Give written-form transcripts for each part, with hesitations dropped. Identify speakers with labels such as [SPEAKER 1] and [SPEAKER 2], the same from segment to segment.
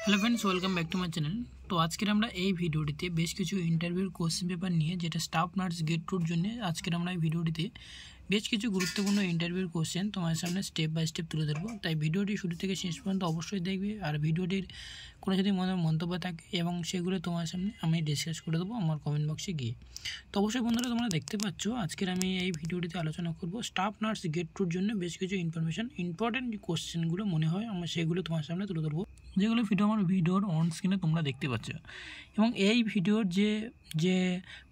[SPEAKER 1] Hello friends, welcome back to my channel. তো আজকের আমরা এই ভিডিওটিতে বেশ কিছু ইন্টারভিউর কোশ্চেন পেপার নিয়ে, যেটা স্টাফ নার্স গেট টুর জন্য আজকের আমরা এই ভিডিওটিতে বেশ কিছু গুরুত্বপূর্ণ ইন্টারভিউর কোশ্চেন তোমার সামনে স্টেপ বাই স্টেপ তুলে ধরবো। তাই ভিডিওটি শুরু থেকে শেষ পর্যন্ত অবশ্যই দেখবে। আর ভিডিওটির কোনো যদি মন্তব্য থাকে এবং সেগুলো তোমার সামনে আমি ডিসকাস করে দেবো আমার কমেন্ট বক্সে গিয়ে। তো অবশ্যই বন্ধুরা, তোমরা দেখতে পাচ্ছ আজকের আমি এই ভিডিওটিতে আলোচনা করব স্টাফ নার্স গেট টুর জন্য বেশ কিছু ইম্পর্টেন্ট যে কোশ্চেনগুলো মনে হয় আমরা সেগুলো তোমার সামনে তুলে ধরবো, যেগুলো ভিডিওর অন স্ক্রিনে তোমরা দেখতে পাচ্ছ। এবং এই ভিডিওর যে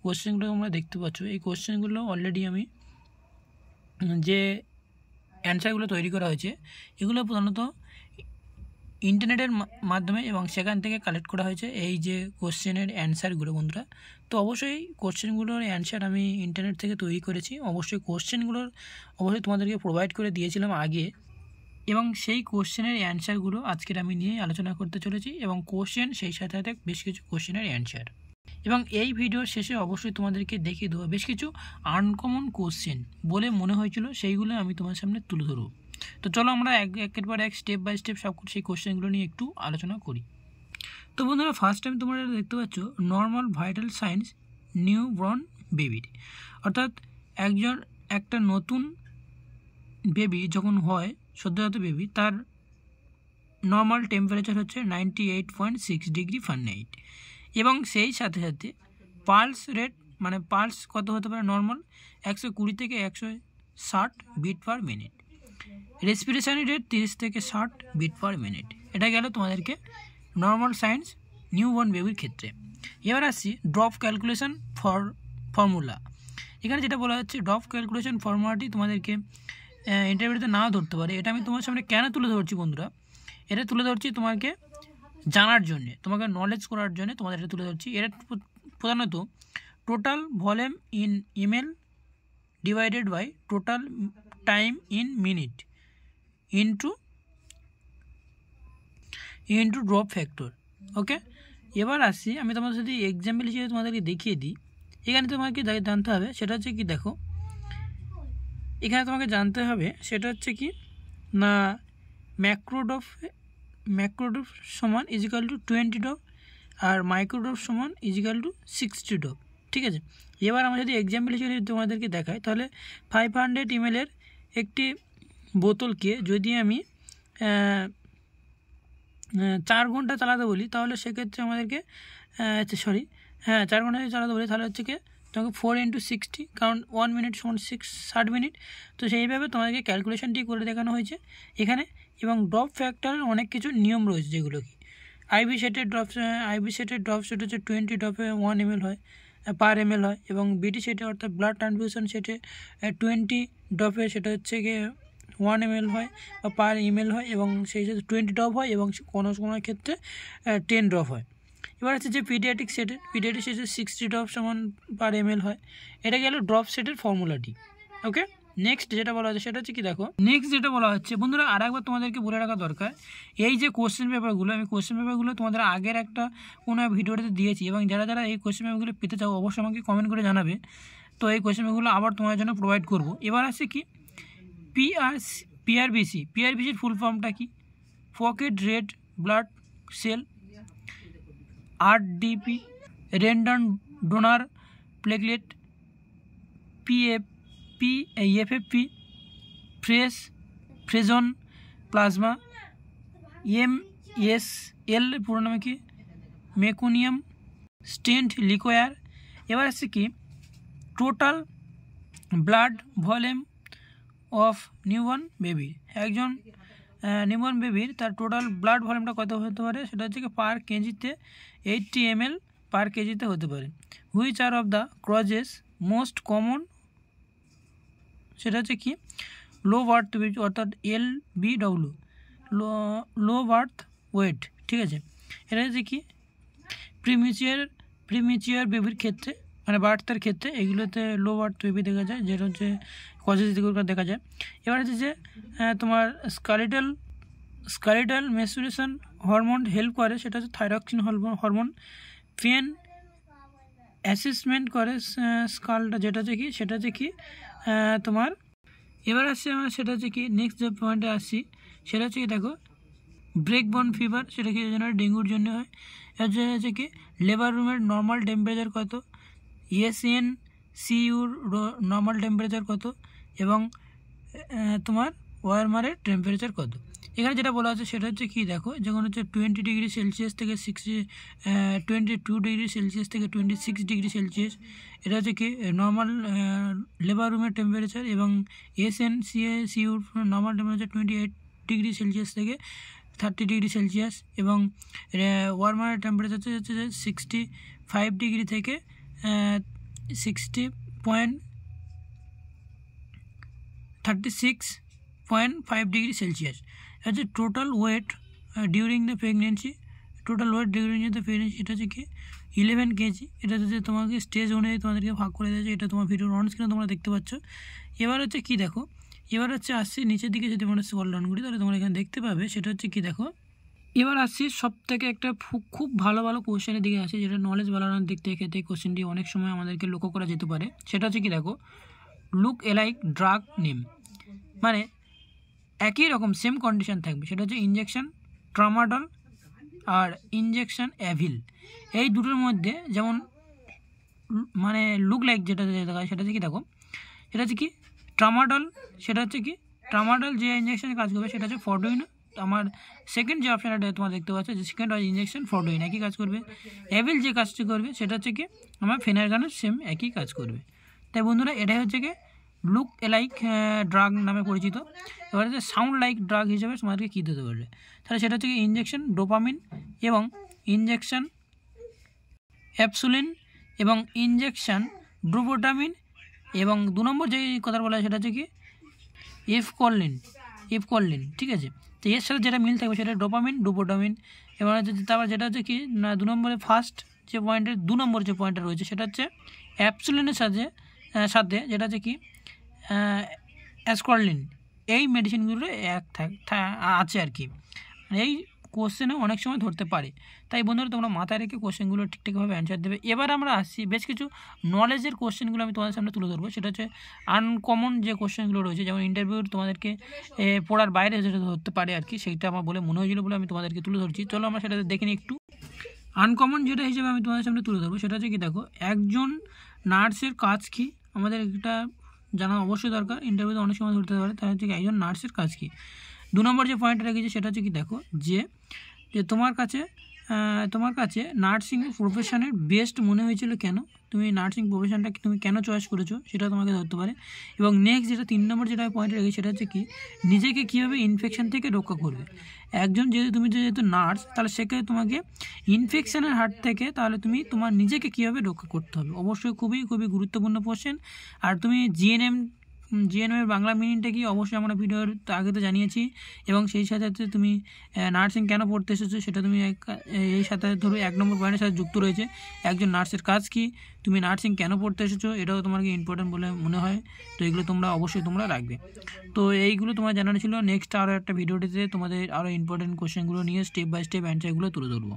[SPEAKER 1] কোশ্চেনগুলো তোমরা দেখতে পাচ্ছ, এই কোশ্চেনগুলো অলরেডি আমি যে অ্যান্সারগুলো তৈরি করা হয়েছে এগুলো প্রধানত ইন্টারনেটের মাধ্যমে এবং সেখান থেকে কালেক্ট করা হয়েছে এই যে কোশ্চেনের অ্যান্সারগুলো বন্ধুরা। তো অবশ্যই কোশ্চেনগুলোর অ্যান্সার আমি ইন্টারনেট থেকে তৈরি করেছি। অবশ্যই তোমাদেরকে প্রোভাইড করে দিয়েছিলাম আগে, এবং সেই কোশ্চেনের অ্যান্সারগুলো আজকের আমি নিয়ে আলোচনা করতে চলেছি। এবং কোশ্চেন সেই সাথে সাথে বেশ কিছু কোশ্চেনের অ্যান্সার, এবং এই ভিডিওর শেষে অবশ্যই তোমাদেরকে দেখিয়ে দেবো বেশ কিছু আনকমন কোশ্চেন বলে মনে হয়েছিল, সেইগুলো আমি তোমার সামনে তুলে ধরবো। তো চলো আমরা একের পর এক স্টেপ বাই স্টেপ সব সেই কোশ্চেনগুলো নিয়ে একটু আলোচনা করি। তো বন্ধুরা, ফার্স্ট টাইম তোমরা দেখতে পাচ্ছ normal vital science new born বেবির, অর্থাৎ একটা নতুন বেবি যখন হয়, সদ্যজাত বেবি, তার নর্মাল টেম্পারেচার হচ্ছে 98.6 ডিগ্রি ফারেনহাইট, এবং সেই সাথে সাথে পালস রেট, মানে পালস কত হতে পারে নর্মাল 120 থেকে 160 beat per minute, respiration rate 30 থেকে 60 বিট পার মিনিট। এটা গেল তোমাদেরকে নর্মাল সাইন্স নিউবর্ন বেবির ক্ষেত্রে। এবার আসছি ড্রপ ক্যালকুলেশন ফর্মুলা। এখানে যেটা বলা হচ্ছে, ড্রপ ক্যালকুলেশন ফর্মুলাটি তোমাদেরকে ইন্টারভিউতে নাও ধরতে পারে। এটা আমি তোমার সামনে কেন তুলে ধরছি বন্ধুরা, এটা তুলে ধরছি তোমাকে জানার জন্যে, তোমাকে নলেজ করার জন্য তোমাদের এটা তুলে ধরছি। এটা প্রধানত total volume in ml divided by total time in minute into drop factor. Okay, এবার আসছি আমি তোমাদের সাথে এক্সাম্পল হিসেবে তোমাদেরকে দেখিয়ে দিই। এখানে তোমাকে জানতে হবে সেটা হচ্ছে কি, দেখো এখানে তোমাকে জানতে হবে সেটা হচ্ছে কি না, ম্যাক্রোডপ সমান ইজিক্যাল টু 20 ডপ আর মাইক্রোডপ সমান ইজিক্যাল টু 60 ডপ। ঠিক আছে, এবার আমরা যদি এক্সাম্পল হিসেবে তোমাদেরকে দেখাই, তাহলে 500 ml একটি বোতলকে যদি আমি 4 ঘন্টা চালাতে বলি, তাহলে সেক্ষেত্রে আমাদেরকে 4 ঘন্টা যদি চালাতে বলি তাহলে হচ্ছে কি তোমাকে 4 × 60, কারণ 1 মিনিট সমান 60 মিনিট। তো সেইভাবে তোমাদেরকে ক্যালকুলেশনটি করে দেখানো হয়েছে এখানে। এবং ড্রপ ফ্যাক্টরের অনেক কিছু নিয়ম রয়েছে, যেগুলো কি আইভি সেটের ড্রপ সেট হচ্ছে 20 ড্রপে 1 ml হয় পার ml হয়, এবং বিটি সেটে অর্থাৎ ব্লাড ট্রান্সফিউশন সেটে 20 ড্রপে সেটা হচ্ছে গিয়ে 1 ml হয় বা পার ml হয়, এবং সেই সাথে 20 ড্রপ হয়, এবং কোনো ক্ষেত্রে 10 ড্রপ হয়। এবার হচ্ছে যে পিডিয়াট্রিক সেটে 60 ড্রপ সমান পার ml হয়। এটা গেল ড্রপ সেটের ফর্মুলাটি। ওকে, নেক্সট যেটা বলা হচ্ছে সেটা হচ্ছে কি, দেখো নেক্সট যেটা বলা হচ্ছে বন্ধুরা, আর একবার তোমাদেরকে বলে রাখা দরকার, এই যে কোশ্চেন পেপারগুলো, আমি কোশ্চেন পেপারগুলো তোমাদের আগের একটা কোনো ভিডিওতে দিয়েছি, এবং যারা এই কোশ্চেন পেপারগুলো পেতে চাও অবশ্যই আমাকে কমেন্ট করে জানাবে। তো এই কোশ্চেন পেপারগুলো আবার তোমাদের জন্য প্রোভাইড করব। এবার আছে কি পিআরবিসির ফুল ফর্মটা কি, packed red blood cell, RDP random donor platelet, FFP frozen plasma, MSL পুরো নামে কি মেকোনিয়াম স্টেন্ট লিকোয়ার। এবার আসছে কি total blood volume of newborn baby, একজন নিউবর্ন বেবির তার টোটাল ব্লাড ভলিউমটা কত হতে পারে, সেটা হচ্ছে কি পার কেজিতে 80 ml পার কেজিতে হতে পারে। Which are of the causes most common, সেটা হচ্ছে কি লো বার্থ ওয়েট, অর্থাৎ LBW, লো বার্থ ওয়েট। ঠিক আছে, এটা হচ্ছে কি প্রিমিচিয়ার বেবির ক্ষেত্রে, মানে বার্থের ক্ষেত্রে এগুলোতে লো বার্থ বেবি দেখা যায়, যেটা হচ্ছে কজেস দেখা যায়। এবার হচ্ছে যে তোমার স্কালিটাল ম্যাচুরেশন হরমোন হেল্প করে, সেটা হচ্ছে থাইরক্সিন হরমোন। পেন অ্যাসেসমেন্ট করে স্কালটা, যেটা হচ্ছে কি তোমার। এবার আসছে আমার সেটা হচ্ছে কি নেক্সট যে পয়েন্টে আসছি সেটা হচ্ছে কি, দেখো ব্রেক বর্ন ফিভার, সেটা কি জন্য হয়? ডেঙ্গুর জন্য হয়। হচ্ছে কি লেবার রুমের নর্মাল টেম্পারেচার কত, এসএনসিইউর নর্মাল টেম্পারেচার কত, এবং তোমার ওয়ারমারের টেম্পারেচার কত। এখানে যেটা বলা আছে সেটা হচ্ছে কি দেখো, যখন হচ্ছে 20 ডিগ্রি সেলসিয়াস থেকে 22 ডিগ্রি সেলসিয়াস থেকে 26 ডিগ্রি সেলসিয়াস, এটা হচ্ছে কি নর্মাল লেবার রুমের টেম্পারেচার, এবং এসএনসিইউর নর্মাল টেম্পারেচার 28 ডিগ্রি সেলসিয়াস থেকে 30 ডিগ্রি সেলসিয়াস, এবং ওয়ারমারের টেম্পারেচার হচ্ছে 65 ডিগ্রি থেকে 36.5 ডিগ্রি সেলসিয়াস। হচ্ছে total wait during the pregnancy, এটা হচ্ছে কি 11 কেজি। এটা হচ্ছে তোমাকে স্টেজ অনুযায়ী তোমাদেরকে ভাগ করে দিয়েছে, এটা তোমার ভিডিওর অন স্ক্রিনে তোমরা দেখতে পাচ্ছ। এবার হচ্ছে কি দেখো, এবার হচ্ছে আসছি নিচের দিকে, যদি আমরা স্ক্রল ডাউন করি তাহলে তোমরা এখানে দেখতে পাবে সেটা হচ্ছে কি দেখো, এবার আসছি সব থেকে একটা খুব ভালো কোশ্চেনের দিকে আসে, যেটা নলেজ বাড়ানোর দিক থেকে এই কোশ্চেনটি অনেক সময় আমাদেরকে লক্ষ্য করা যেতে পারে। সেটা হচ্ছে কি দেখো, লুক এলাইক ড্রাগ নেম, মানে একই রকম সেম কন্ডিশন থাকবে। সেটা হচ্ছে ইনজেকশন ট্রামাডল আর ইনজেকশন অ্যাভিল, এই দুটোর মধ্যে যেমন মানে লুক লাইক যেটা দেখায় সেটা হচ্ছে কি দেখো, সেটা হচ্ছে কি ট্রামাডল, সেটা হচ্ছে কি ট্রামাডল যে ইনজেকশনে কাজ করবে সেটা হচ্ছে ফরডুইন। আমার সেকেন্ড যে অপশানটা তোমার দেখতে পাচ্ছ যে সেকেন্ড ইনজেকশন ফরডুইন একই কাজ করবে। অ্যাভিল যে কাজটি করবে সেটা হচ্ছে কি আমার ফেনারগানের সেম একই কাজ করবে। তাই বন্ধুরা এটাই হচ্ছে কি লুক এলাইক ড্রাগ নামে পরিচিত। এবার হচ্ছে সাউন্ড লাইক ড্রাগ হিসেবে তোমাদেরকে কী দিতে পারবে, তাহলে সেটা হচ্ছে কি ইনজেকশন ডোপামিন এবং ইনজেকশন অ্যাপসুলিন এবং ইনজেকশন ড্রুবোটামিন, এবং 2 নম্বর যে কথা বলা হয় সেটা হচ্ছে কি এফকলিন। ঠিক আছে, তো এর সাথে যেটা মিল থাকবে সেটা ডোপামিন ড্রুবোটামিন। এবার হচ্ছে তারপর যেটা হচ্ছে কি না 2 নম্বরে ফার্স্ট যে পয়েন্টের 2 নম্বর যে পয়েন্টটা রয়েছে সেটা হচ্ছে অ্যাপসুলিনের সাথে যেটা হচ্ছে কি অ্যাসকর্লিন, এই মেডিসিনগুলো আছে আর কি, এই কোশ্চেনে অনেক সময় ধরতে পারে। তাই বন্ধুরা তোমরা মাথায় রেখে কোশ্চেনগুলো ঠিকঠাকভাবে অ্যান্সার দেবে। এবার আমরা আসছি বেশ কিছু নলেজের কোশ্চেনগুলো আমি তোমাদের সামনে তুলে ধরবো। সেটা হচ্ছে আনকমন যে কোশ্চেনগুলো রয়েছে, যেমন ইন্টারভিউর তোমাদেরকে পড়ার বাইরে যেটা ধরতে পারে আর কি, সেইটা আমার বলে মনে হয়েছিল বলে আমি তোমাদেরকে তুলে ধরছি। চলো আমরা সেটা দেখে নিই একটু। আনকমন যেটা হিসেবে আমি তোমাদের সামনে তুলে ধরবো সেটা হচ্ছে কি দেখো, একজন নার্সের কাজ কী, আমাদের এটা জানা অবশ্যই দরকার, ইন্টারভিউতে অনেক সময় ধরতে পারে। তাহলে হচ্ছে কি একজন নার্সের কাজ কী। 2 নম্বর যে পয়েন্টটা রেখেছি সেটা হচ্ছে কি দেখো, যে তোমার কাছে নার্সিং প্রফেশনের বেস্ট মনে হয়েছিল কেন, তুমি নার্সিং প্রফেশনটা তুমি কেন চয়েস করেছো সেটা তোমাকে ধরতে পারে। এবং নেক্সট যেটা 3 নম্বর যেটা পয়েন্ট রেখেছি সেটা হচ্ছে কি নিজেকে কীভাবে ইনফেকশন থেকে রক্ষা করবে। একজন যেহেতু নার্স, তাহলে সেক্ষেত্রে তোমাকে ইনফেকশনের হাত থেকে তাহলে তুমি তোমার নিজেকে কীভাবে রক্ষা করতে হবে, অবশ্যই খুবই গুরুত্বপূর্ণ কোশ্চেন। আর তুমি জিএনএমের বাংলা মিনিংটা কি অবশ্যই আমরা ভিডিওর আগে তো জানিয়েছি, এবং সেই সাথে তুমি নার্সিং কেন পড়তে এসেছো সেটা তুমি এই সাথে ধরো 1 নম্বর পয়েন্টের সাথে যুক্ত রয়েছে। একজন নার্সের কাজ কি, তুমি নার্সিং কেন পড়তে এসেছো, এটাও তোমাকে ইম্পর্টেন্ট বলে মনে হয়। তো এগুলো অবশ্যই তোমরা রাখবে। তো এইগুলো তোমার জানানো ছিল। নেক্সট আরও একটা ভিডিওটিতে তোমাদের আরও ইম্পর্টেন্ট কোশ্চেনগুলো নিয়ে স্টেপ বাই স্টেপ অ্যান্সারগুলো তুলে ধরবো।